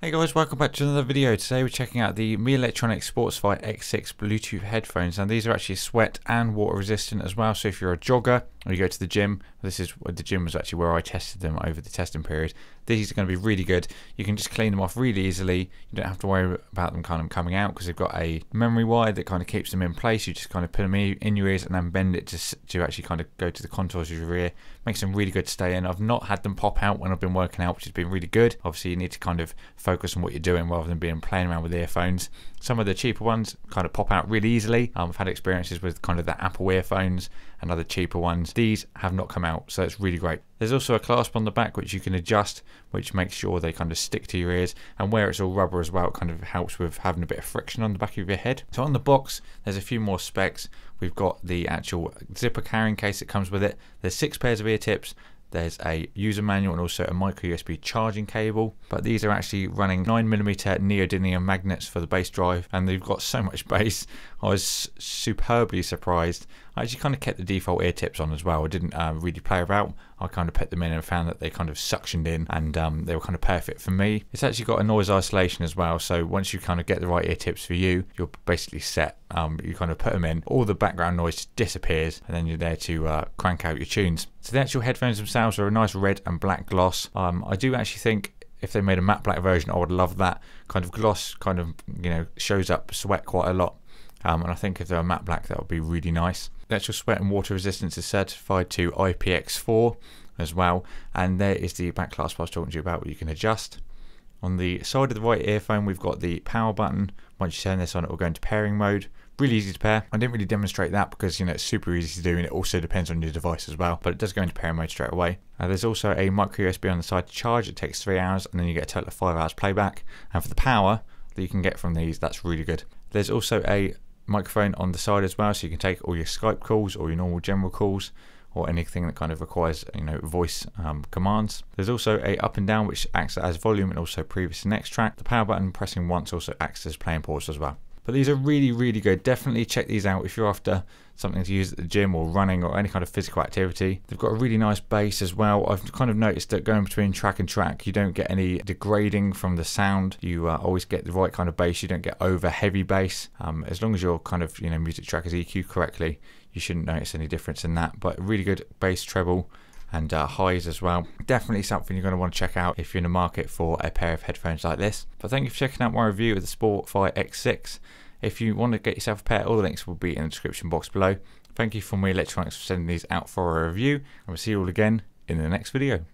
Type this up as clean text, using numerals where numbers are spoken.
Hey guys, welcome back to another video. Today we're checking out the MEElectronics Sport-Fi X6 Bluetooth headphones. Now these are actually sweat and water resistant as well, so if you're a jogger or you go to the gym, the gym was actually where I tested them over the testing period. These are going to be really good. You can just clean them off really easily. You don't have to worry about them kind of coming out because they've got a memory wire that kind of keeps them in place. You just kind of put them in your ears and then bend it to actually kind of go to the contours of your ear. Makes them really good to stay in. I've not had them pop out when I've been working out, which has been really good. Obviously you need to kind of focus on what you're doing rather than being playing around with earphones. Some of the cheaper ones kind of pop out really easily. I've had experiences with kind of the Apple earphones and other cheaper ones. These have not come out, so it's really great. There's also a clasp on the back which you can adjust, which makes sure they kind of stick to your ears, and where it's all rubber as well, it kind of helps with having a bit of friction on the back of your head. So on the box there's a few more specs. We've got the actual zipper carrying case that comes with it. There's 6 pairs of ear tips. There's a user manual and also a micro USB charging cable, but these are actually running 9mm neodymium magnets for the bass drive, and they've got so much bass. I was superbly surprised. I actually kind of kept the default ear tips on as well. I didn't really play about. I kind of put them in and found that they kind of suctioned in, and they were kind of perfect for me. It's actually got a noise isolation as well, so once you kind of get the right ear tips for you, you're basically set. You kind of put them in, all the background noise just disappears, and then you're there to crank out your tunes. So the actual headphones themselves are a nice red and black gloss. I do actually think if they made a matte black version, I would love that kind of gloss. Kind of, you know, shows up sweat quite a lot. And I think if they're matte black, that would be really nice. The actual sweat and water resistance is certified to IPX4 as well. And there is the back clasp I was talking to you about, where you can adjust. On the side of the right earphone, we've got the power button. Once you turn this on, it will go into pairing mode. Really easy to pair. I didn't really demonstrate that because, you know, it's super easy to do, and it also depends on your device as well, but it does go into pairing mode straight away. There's also a micro USB on the side to charge. It takes 3 hours, and then you get a total of 5 hours playback. And for the power that you can get from these, that's really good. There's also a microphone on the side as well, so you can take all your Skype calls or your normal general calls, or anything that kind of requires, you know, voice commands. There's also a up and down, which acts as volume and also previous and next track. The power button pressing once also acts as play and pause as well. But these are really, really good. Definitely check these out if you're after something to use at the gym or running or any kind of physical activity. They've got a really nice bass as well. I've kind of noticed that going between track and track, you don't get any degrading from the sound. You always get the right kind of bass. You don't get over heavy bass. As long as your kind of, you know, music track is EQ'd correctly, you shouldn't notice any difference in that. But really good bass, treble, and highs as well. Definitely something you're going to want to check out if you're in the market for a pair of headphones like this. But thank you for checking out my review of the Sport-Fi X6. If you want to get yourself a pair, all the links will be in the description box below. Thank you for MEElectronics for sending these out for a review, and we'll see you all again in the next video.